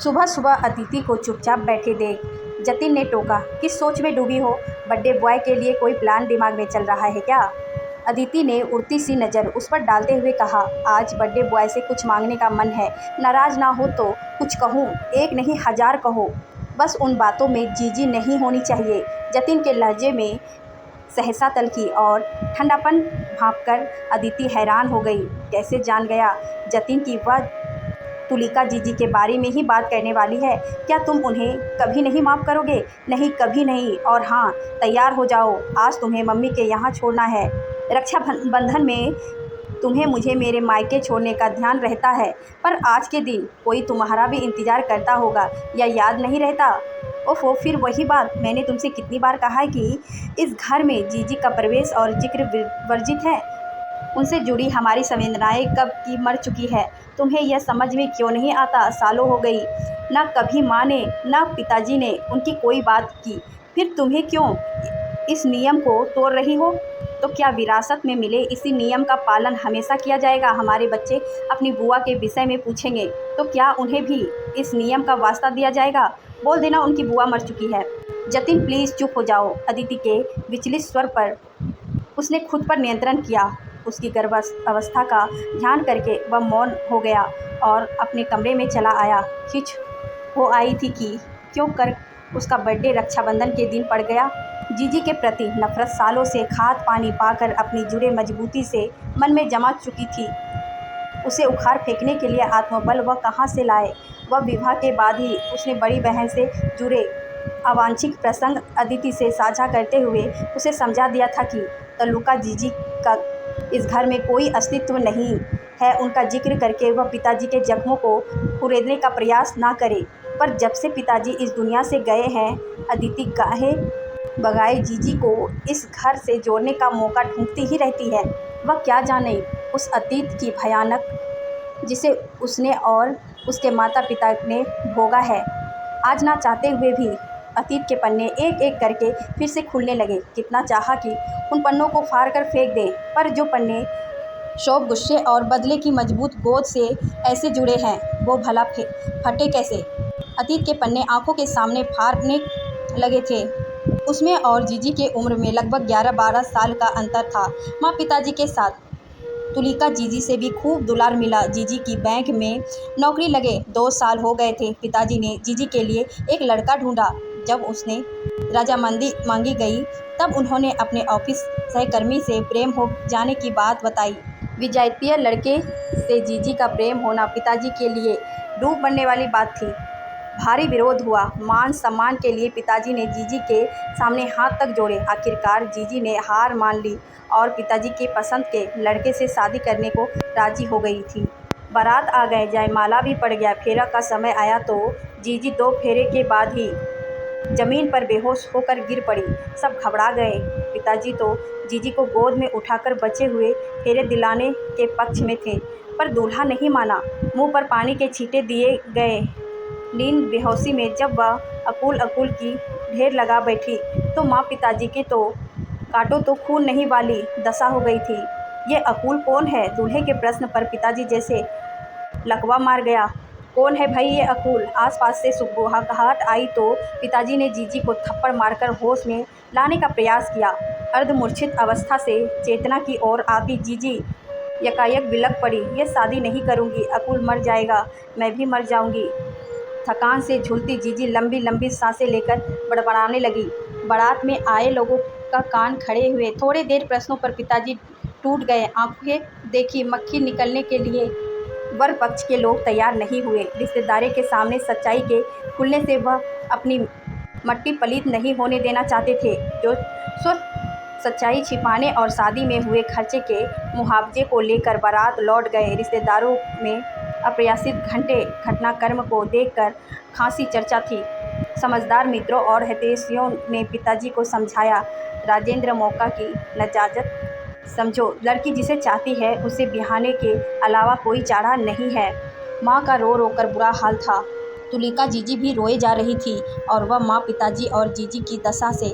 सुबह सुबह अदिति को चुपचाप बैठे देख जतिन ने टोका, किस सोच में डूबी हो? बर्थडे बॉय के लिए कोई प्लान दिमाग में चल रहा है क्या? अदिति ने उड़ती सी नज़र उस पर डालते हुए कहा, आज बर्थडे बॉय से कुछ मांगने का मन है। नाराज़ ना हो तो कुछ कहूँ? एक नहीं 1000 कहो, बस उन बातों में जीजी नहीं होनी चाहिए। जतिन के लहजे में सहसा तल्खी और ठंडापन भांपकर अदिति हैरान हो गई। कैसे जान गया जतिन की वह तुलिका जीजी के बारे में ही बात करने वाली है? क्या तुम उन्हें कभी नहीं माफ़ करोगे? नहीं, कभी नहीं। और हाँ, तैयार हो जाओ, आज तुम्हें मम्मी के यहाँ छोड़ना है। रक्षाबंधन में तुम्हें मुझे मेरे मायके छोड़ने का ध्यान रहता है, पर आज के दिन कोई तुम्हारा भी इंतज़ार करता होगा, या याद नहीं रहता? ओहो, फिर वही बात। मैंने तुमसे कितनी बार कहा है कि इस घर में जीजी का प्रवेश और जिक्र वर्जित है। उनसे जुड़ी हमारी संवेदनाएं कब की मर चुकी है। तुम्हें यह समझ में क्यों नहीं आता? सालों हो गई, न कभी माँ ने न पिताजी ने उनकी कोई बात की, फिर तुम्हें क्यों इस नियम को तोड़ रही हो? तो क्या विरासत में मिले इसी नियम का पालन हमेशा किया जाएगा? हमारे बच्चे अपनी बुआ के विषय में पूछेंगे तो क्या उन्हें भी इस नियम का वास्ता दिया जाएगा? बोल देना उनकी बुआ मर चुकी है। जतिन, प्लीज़ चुप हो जाओ। अदिति के विचलित स्वर पर उसने खुद पर नियंत्रण किया। उसकी गर्भावस्था का ध्यान करके वह मौन हो गया और अपने कमरे में चला आया। खिंच हो आई थी कि क्यों कर उसका बर्थडे रक्षाबंधन के दिन पड़ गया। जीजी के प्रति नफरत सालों से खाद पानी पाकर अपनी जुड़े मजबूती से मन में जमा चुकी थी। उसे उखाड़ फेंकने के लिए आत्मबल वह कहाँ से लाए? वह विवाह के बाद ही उसने बड़ी बहन से जुड़े अवांछित प्रसंग अदिति से साझा करते हुए उसे समझा दिया था कि तलुका जीजी का इस घर में कोई अस्तित्व नहीं है। उनका जिक्र करके वह पिताजी के जख्मों को कुरेदने का प्रयास ना करे। पर जब से पिताजी इस दुनिया से गए हैं, अदिति गाहे बगाए जीजी को इस घर से जोड़ने का मौका ढूंढती ही रहती है। वह क्या जाने उस अतीत की भयानक जिसे उसने और उसके माता पिता ने भोगा है। आज ना चाहते हुए भी अतीत के पन्ने एक एक करके फिर से खुलने लगे। कितना चाहा कि उन पन्नों को फाड़ कर फेंक दें, पर जो पन्ने शौक, गुस्से और बदले की मजबूत गोद से ऐसे जुड़े हैं, वो भला फटे कैसे? अतीत के पन्ने आंखों के सामने फाड़ने लगे थे। उसमें और जीजी के उम्र में लगभग 11-12 साल का अंतर था। माँ पिताजी के साथ तुलिका जीजी से भी खूब दुलार मिला। जीजी की बैंक में नौकरी लगे 2 साल हो गए थे। पिताजी ने जीजी के लिए एक लड़का ढूंढा। जब उसने रजामंदी मांगी गई, तब उन्होंने अपने ऑफिस सहकर्मी से प्रेम हो जाने की बात बताई। विजातीय लड़के से जीजी का प्रेम होना पिताजी के लिए डूब मरने वाली बात थी। भारी विरोध हुआ। मान सम्मान के लिए पिताजी ने जीजी के सामने हाथ तक जोड़े। आखिरकार जीजी ने हार मान ली और पिताजी के पसंद के लड़के से शादी करने को राजी हो गई थी। बारात आ गए, जयमाला भी पड़ गया। फेरा का समय आया तो जीजी 2 फेरे के बाद ही जमीन पर बेहोश होकर गिर पड़ी। सब घबरा गए। पिताजी तो जीजी को गोद में उठाकर बचे हुए फेरे दिलाने के पक्ष में थे, पर दूल्हा नहीं माना। मुंह पर पानी के छींटे दिए गए। नींद बेहोशी में जब वह अकुल की ढेर लगा बैठी, तो माँ पिताजी के तो काटो तो खून नहीं वाली दशा हो गई थी। ये अकुल कौन है? दूल्हे के प्रश्न पर पिताजी जैसे लकवा मार गया। कौन है भाई ये अकुल? आसपास से सुगबुगाहट आई तो पिताजी ने जीजी को थप्पड़ मारकर होश में लाने का प्रयास किया। अर्धमूर्छित अवस्था से चेतना की ओर आती जीजी यकायक बिलक पड़ी। ये शादी नहीं करूँगी, अकुल मर जाएगा, मैं भी मर जाऊँगी। थकान से झूलती जीजी लंबी लंबी सांसें लेकर बड़बड़ाने लगी। बारात में आए लोगों का कान खड़े हुए। थोड़ी देर प्रश्नों पर पिताजी टूट गए। आंखें देखी मक्खी निकलने के लिए वर पक्ष के लोग तैयार नहीं हुए। रिश्तेदारी के सामने सच्चाई के खुलने से वह अपनी मट्टी पलीत नहीं होने देना चाहते थे। जो सच्चाई छिपाने और शादी में हुए खर्चे के मुआवजे को लेकर बारात लौट गए। रिश्तेदारों में अप्रत्याशित घटनाक्रम को देखकर खासी चर्चा थी। समझदार मित्रों और हितैषियों ने पिताजी को समझाया, राजेंद्र, मौका की नजाकत समझो। लड़की जिसे चाहती है उसे बिहाने के अलावा कोई चारा नहीं है। माँ का रो रो कर बुरा हाल था। तुलिका जीजी भी रोए जा रही थी और वह माँ, पिताजी और जीजी की दशा से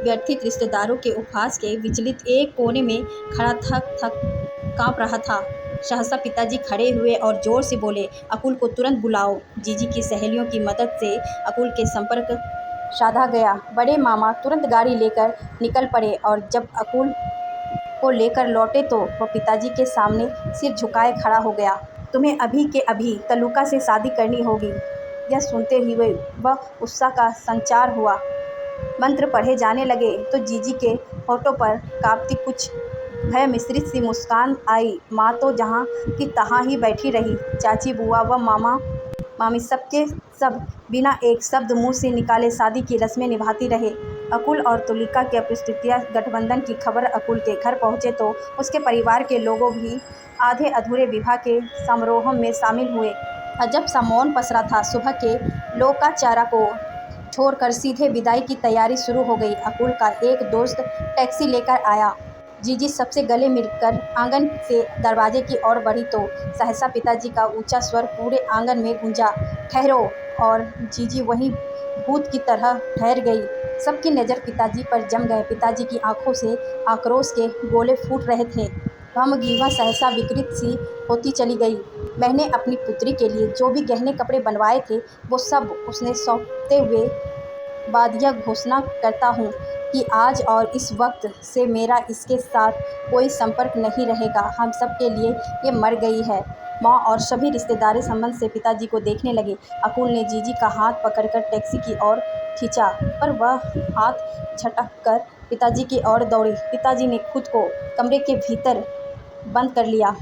व्यथित रिश्तेदारों के उपहास के विचलित एक कोने में खड़ा थक काँप रहा था। सहसा पिताजी खड़े हुए और जोर से बोले, अकुल को तुरंत बुलाओ। जीजी की सहेलियों की मदद से अकुल के संपर्क साधा गया। बड़े मामा तुरंत गाड़ी लेकर निकल पड़े और जब अकुल को लेकर लौटे तो वह पिताजी के सामने सिर झुकाए खड़ा हो गया। तुम्हें अभी के अभी तलुका से शादी करनी होगी। यह सुनते ही वह उत्साह का संचार हुआ। मंत्र पढ़े जाने लगे तो जीजी के होठों पर कांपती कुछ भय मिश्रित सी मुस्कान आई। माँ तो जहाँ की तहाँ ही बैठी रही। चाची, बुआ व मामा मामी सबके सब बिना एक शब्द मुंह से निकाले शादी की रस्में निभाती रहे। अकुल और तुलिका की अपरिस्थितियाँ गठबंधन की खबर अकुल के घर पहुँचे तो उसके परिवार के लोगों भी आधे अधूरे विवाह के समारोह में शामिल हुए। अजब सा मौन पसरा था। सुबह के लोकाचारा को छोड़कर सीधे विदाई की तैयारी शुरू हो गई। अकुल का एक दोस्त टैक्सी लेकर आया। जीजी सबसे गले मिलकर आंगन से दरवाजे की ओर बढ़ी तो सहसा पिताजी का ऊंचा स्वर पूरे आंगन में गूंजा, ठहरो। और जीजी वहीं भूत की तरह ठहर गई। सबकी नज़र पिताजी पर जम गए। पिताजी की आंखों से आक्रोश के गोले फूट रहे थे। भमगीवा सहसा विकृत सी होती चली गई। मैंने अपनी पुत्री के लिए जो भी गहने कपड़े बनवाए थे वो सब उसने सौंपते हुए बाद यह घोषणा करता हूँ कि आज और इस वक्त से मेरा इसके साथ कोई संपर्क नहीं रहेगा। हम सब के लिए ये मर गई है। माँ और सभी रिश्तेदार संबंध से पिताजी को देखने लगे। अकुल ने जीजी का हाथ पकड़कर टैक्सी की ओर खींचा पर वह हाथ झटककर पिताजी की ओर दौड़ी। पिताजी ने खुद को कमरे के भीतर बंद कर लिया।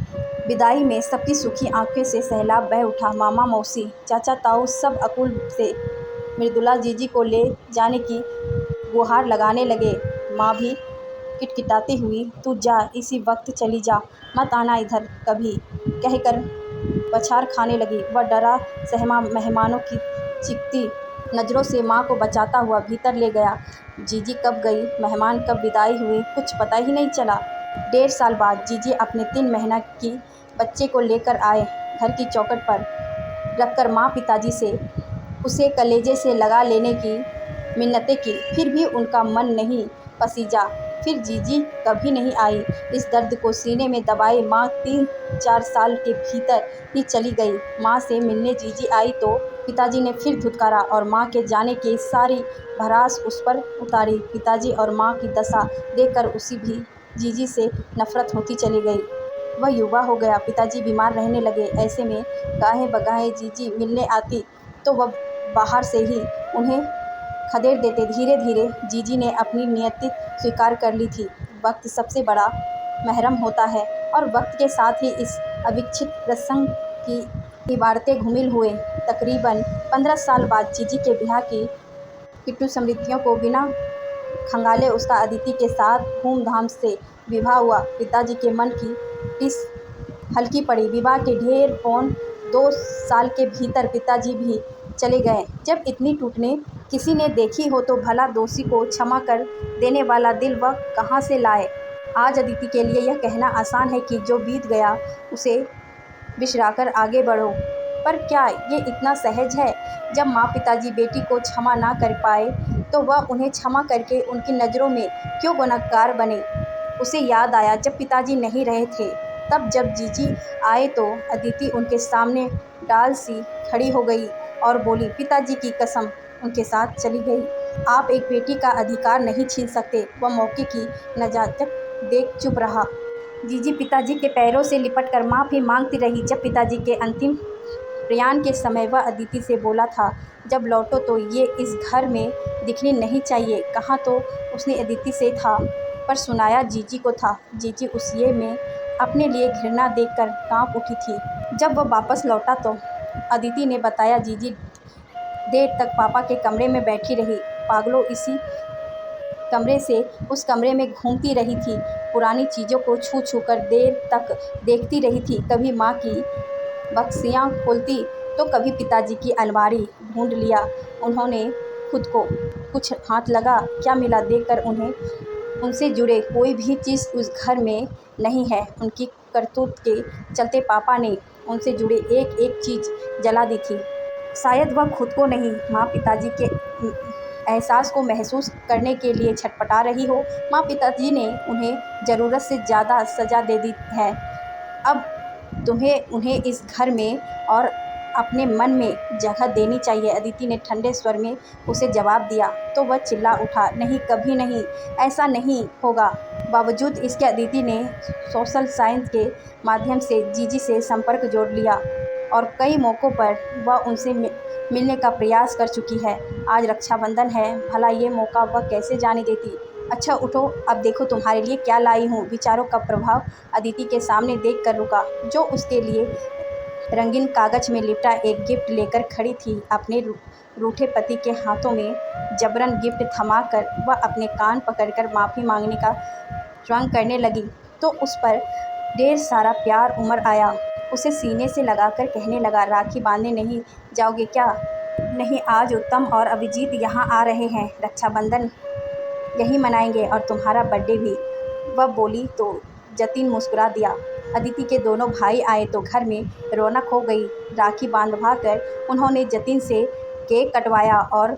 विदाई में सबकी सूखी आंखों से सैलाब बह उठा। मामा, मौसी, चाचा, ताऊ सब अकुल से मृदुला जीजी को ले जाने की गुहार लगाने लगे। माँ भी किटकिटाती हुई, तू जा, इसी वक्त चली जा, मत आना इधर कभी, कहकर पछाड़ खाने लगी। वह डरा सहमा मेहमानों की चीखती नज़रों से माँ को बचाता हुआ भीतर ले गया। जीजी कब गई, मेहमान कब विदाई हुए, कुछ पता ही नहीं चला। 1.5 साल बाद जीजी अपने 3 महीना की बच्चे को लेकर आए। घर की चौखट पर रखकर माँ पिताजी से उसे कलेजे से लगा लेने की मिन्नतें की, फिर भी उनका मन नहीं पसीजा। फिर जीजी कभी नहीं आई। इस दर्द को सीने में दबाए माँ 3-4 साल के भीतर ही चली गई। माँ से मिलने जीजी आई तो पिताजी ने फिर धुतकारा और माँ के जाने की सारी भड़ास उस पर उतारी। पिताजी और माँ की दशा देखकर उसी भी जीजी से नफरत होती चली गई। वह युवा हो गया। पिताजी बीमार रहने लगे। ऐसे में गाहे बगाहे जीजी मिलने आती तो वह बाहर से ही उन्हें खदेड़ देते। धीरे धीरे जीजी ने अपनी नियति स्वीकार कर ली थी। वक्त सबसे बड़ा महरम होता है और वक्त के साथ ही इस अविच्छिन्न प्रसंग की इबारतें घुमिल हुए। तकरीबन 15 साल बाद जीजी के ब्याह की किट्टू समृद्धियों को बिना खंगाले उसका अदिति के साथ धूमधाम से विवाह हुआ। पिताजी के मन की टिस हल्की पड़ी। विवाह के ढेर पौन 2 साल के भीतर पिताजी भी चले गए। जब इतनी टूटने किसी ने देखी हो तो भला दोषी को क्षमा कर देने वाला दिल वह कहाँ से लाए। आज अदिति के लिए यह कहना आसान है कि जो बीत गया उसे बिसराकर आगे बढ़ो, पर क्या ये इतना सहज है? जब माँ पिताजी बेटी को क्षमा ना कर पाए तो वह उन्हें क्षमा करके उनकी नज़रों में क्यों गुनहगार बने? उसे याद आया जब पिताजी नहीं रहे थे, तब जब जीजी आए तो अदिति उनके सामने डाल सी खड़ी हो गई और बोली, पिताजी की कसम, उनके साथ चली गई। आप एक बेटी का अधिकार नहीं छीन सकते। वह मौके की नजाकत देख चुप रहा। जीजी पिताजी के पैरों से लिपटकर माफ़ी मांगती रही। जब पिताजी के अंतिम प्रयाण के समय वह अदिति से बोला था, जब लौटो तो ये इस घर में दिखनी नहीं चाहिए, कहा तो उसने अदिति से था पर सुनाया जीजी को था। जीजी उस ये में अपने लिए घृणा देखकर कांप उठी थी। जब वह वापस लौटा तो अदिति ने बताया, जीजी देर तक पापा के कमरे में बैठी रही, पागलों इसी कमरे से उस कमरे में घूमती रही थी, पुरानी चीज़ों को छू छू कर देर तक देखती रही थी। कभी माँ की बक्सियाँ खोलती तो कभी पिताजी की अलमारी ढूंढ लिया उन्होंने खुद को। कुछ हाथ लगा, क्या मिला? देखकर उन्हें उनसे जुड़े कोई भी चीज़ उस घर में नहीं है। उनकी करतूत के चलते पापा ने उनसे जुड़े एक एक चीज़ जला दी थी। शायद वह खुद को नहीं, माँ पिताजी के एहसास को महसूस करने के लिए छटपटा रही हो। माँ पिताजी ने उन्हें ज़रूरत से ज़्यादा सज़ा दे दी है। अब तुम्हें उन्हें इस घर में और अपने मन में जगह देनी चाहिए। अदिति ने ठंडे स्वर में उसे जवाब दिया तो वह चिल्ला उठा, नहीं, कभी नहीं, ऐसा नहीं होगा। बावजूद इसके अदिति ने सोशल साइंस के माध्यम से जीजी से संपर्क जोड़ लिया और कई मौक़ों पर वह उनसे मिलने का प्रयास कर चुकी है। आज रक्षाबंधन है, भला ये मौका वह कैसे जाने देती। अच्छा उठो, अब देखो तुम्हारे लिए क्या लाई हूँ। विचारों का प्रभाव अदिति के सामने देख कर रुका, जो उसके लिए रंगीन कागज में लिपटा एक गिफ्ट लेकर खड़ी थी। अपने रूठे पति के हाथों में जबरन गिफ्ट थमाकर वह अपने कान पकड़कर माफ़ी मांगने का व्यंग करने लगी तो उस पर ढेर सारा प्यार उमड़ आया। उसे सीने से लगाकर कहने लगा, राखी बांधने नहीं जाओगे क्या? नहीं, आज उत्तम और अभिजीत यहाँ आ रहे हैं, रक्षाबंधन यही मनाएंगे और तुम्हारा बर्थडे भी। वह बोली तो जतिन मुस्कुरा दिया। अदिति के दोनों भाई आए तो घर में रौनक हो गई। राखी बांधवा कर उन्होंने जतिन से केक कटवाया और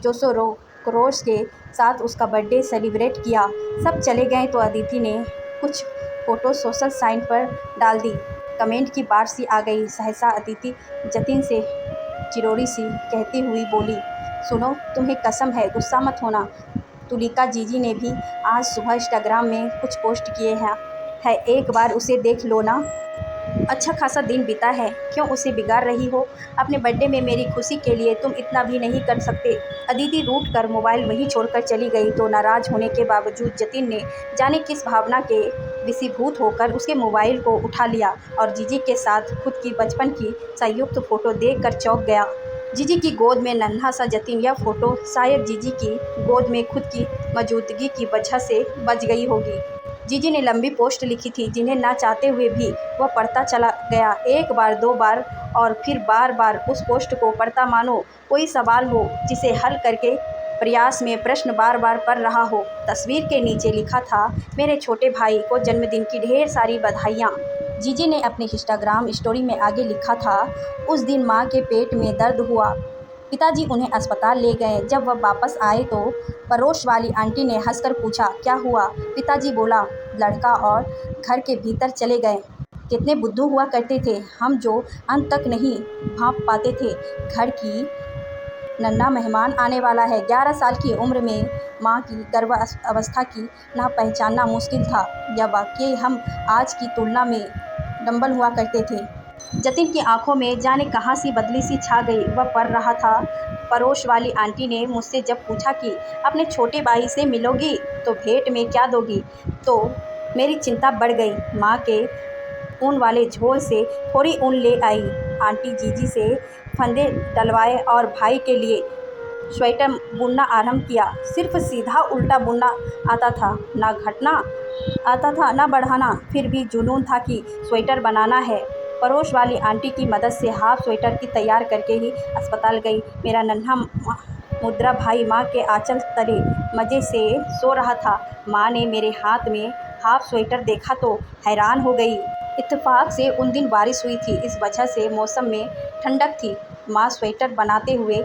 जोशोरोश के साथ उसका बर्थडे सेलिब्रेट किया। सब चले गए तो अदिति ने कुछ फ़ोटो सोशल साइट पर डाल दी। कमेंट की बाढ़ सी आ गई। सहसा अदिति जतिन से चिरोड़ी सी कहती हुई बोली, सुनो, तुम्हें कसम है, गुस्सा मत होना। तुलिका जीजी ने भी आज सुबह इंस्टाग्राम में कुछ पोस्ट किए हैं, एक बार उसे देख लो ना। अच्छा खासा दिन बीता है, क्यों उसे बिगाड़ रही हो? अपने बर्थडे में मेरी खुशी के लिए तुम इतना भी नहीं कर सकते? अदिति रूठ कर मोबाइल वहीं छोड़कर चली गई तो नाराज़ होने के बावजूद जतिन ने जाने किस भावना के वशीभूत होकर उसके मोबाइल को उठा लिया और जीजी के साथ खुद की बचपन की संयुक्त फ़ोटो देखकर चौंक गया। जीजी की गोद में नन्हा सा जतिन, यह फ़ोटो शायद जीजी की गोद में खुद की मौजूदगी की वजह से बच गई होगी। जीजी ने लंबी पोस्ट लिखी थी जिन्हें ना चाहते हुए भी वह पढ़ता चला गया। एक बार, दो बार और फिर बार बार उस पोस्ट को पढ़ता मानो कोई सवाल हो जिसे हल करके प्रयास में प्रश्न बार बार पढ़ रहा हो। तस्वीर के नीचे लिखा था, मेरे छोटे भाई को जन्मदिन की ढेर सारी बधाइयाँ। जीजी ने अपने इंस्टाग्राम स्टोरी में आगे लिखा था, उस दिन माँ के पेट में दर्द हुआ, पिताजी उन्हें अस्पताल ले गए। जब वह वापस आए तो पड़ोस वाली आंटी ने हंसकर पूछा, क्या हुआ? पिताजी बोला, लड़का और घर के भीतर चले गए। कितने बुद्धू हुआ करते थे हम, जो अंत तक नहीं भांप पाते थे घर की नन्हा मेहमान आने वाला है। 11 साल की उम्र में माँ की गर्भावस्था की ना पहचानना मुश्किल था। यह वाकई हम आज की तुलना में डंबल हुआ करते थे। जतिन की आंखों में जाने कहाँ सी बदली सी छा गई। वह पढ़ रहा था, पड़ोस वाली आंटी ने मुझसे जब पूछा कि अपने छोटे भाई से मिलोगी तो भेंट में क्या दोगी, तो मेरी चिंता बढ़ गई। माँ के ऊन वाले झोल से थोड़ी ऊन ले आई। आंटी जीजी से फंदे डलवाए और भाई के लिए स्वेटर बुनना आरंभ किया। सिर्फ सीधा उल्टा बुनना आता था, ना घटना आता था, ना बढ़ाना। फिर भी जुनून था कि स्वेटर बनाना है। पड़ोस वाली आंटी की मदद से हाफ स्वेटर की तैयार करके ही अस्पताल गई। मेरा नन्हा मुद्रा भाई माँ के आंचल तले मज़े से सो रहा था। माँ ने मेरे हाथ में हाफ स्वेटर देखा तो हैरान हो गई। इत्तेफाक से उन दिन बारिश हुई थी, इस वजह से मौसम में ठंडक थी। माँ स्वेटर बनाते हुए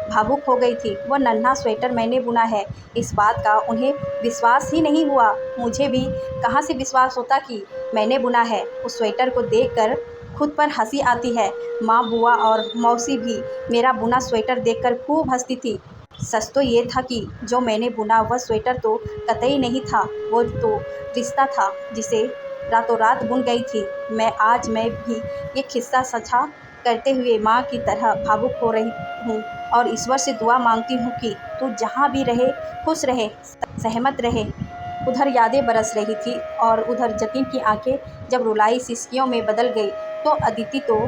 भावुक हो गई थी। वह नन्हा स्वेटर मैंने बुना है, इस बात का उन्हें विश्वास ही नहीं हुआ। मुझे भी कहाँ से विश्वास होता कि मैंने बुना है। उस स्वेटर को देखकर खुद पर हंसी आती है। माँ, बुआ और मौसी भी मेरा बुना स्वेटर देखकर खूब हंसती थी। सच तो ये था कि जो मैंने बुना वह स्वेटर तो कतई नहीं था, वो तो रिश्ता था जिसे रातों रात बुन गई थी मैं भी ये किस्सा साझा करते हुए माँ की तरह भावुक हो रही हूँ और ईश्वर से दुआ मांगती हूँ कि तू जहाँ भी रहे खुश रहे, सहमत रहे। उधर यादें बरस रही थी और उधर जतिन की आंखें जब रुलाई सिसकियों में बदल गई तो अदिति तो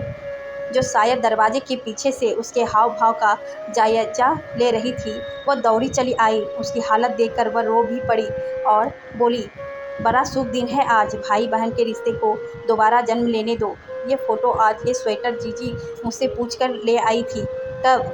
जो शायद दरवाजे के पीछे से उसके हाव भाव का जायजा ले रही थी, वह दौड़ी चली आई। उसकी हालत देखकर वह रो भी पड़ी और बोली, बड़ा शुभ दिन है आज, भाई बहन के रिश्ते को दोबारा जन्म लेने दो। ये फ़ोटो आज ये स्वेटर जीजी मुझसे पूछकर ले आई थी, कब?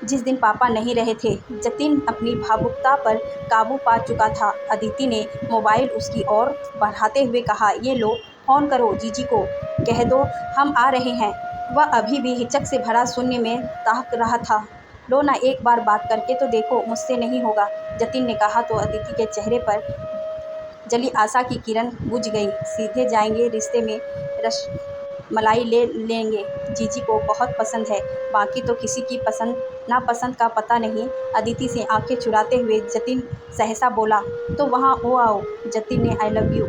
जिस दिन पापा नहीं रहे थे। जतिन अपनी भावुकता पर काबू पा चुका था। अदिति ने मोबाइल उसकी ओर बढ़ाते हुए कहा, ये लो, फ़ोन करो जीजी को, कह दो हम आ रहे हैं। वह अभी भी हिचक से भरा शून्य में ताक रहा था। लो ना, एक बार बात करके तो देखो, मुझसे नहीं होगा, जतिन ने कहा तो अदिति के चेहरे पर जली आशा की किरण बुझ गई। सीधे जाएंगे रिश्ते में रस मलाई ले लेंगे। जीजी को बहुत पसंद है, बाकी तो किसी की पसंद नापसंद का पता नहीं। अदिति से आंखें चुराते हुए जतिन सहसा बोला, तो वहाँ वो आओ। जतिन ने आई लव यू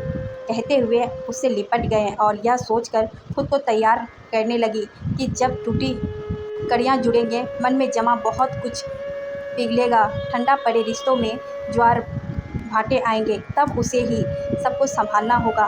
कहते हुए उससे लिपट गए और यह सोचकर खुद को तैयार करने लगी कि जब टूटी कड़ियाँ जुड़ेंगे, मन में जमा बहुत कुछ पिघलेगा। ठंडा पड़े रिश्तों में ज्वार भाटे आएंगे, तब उसे ही सब कुछ संभालना होगा।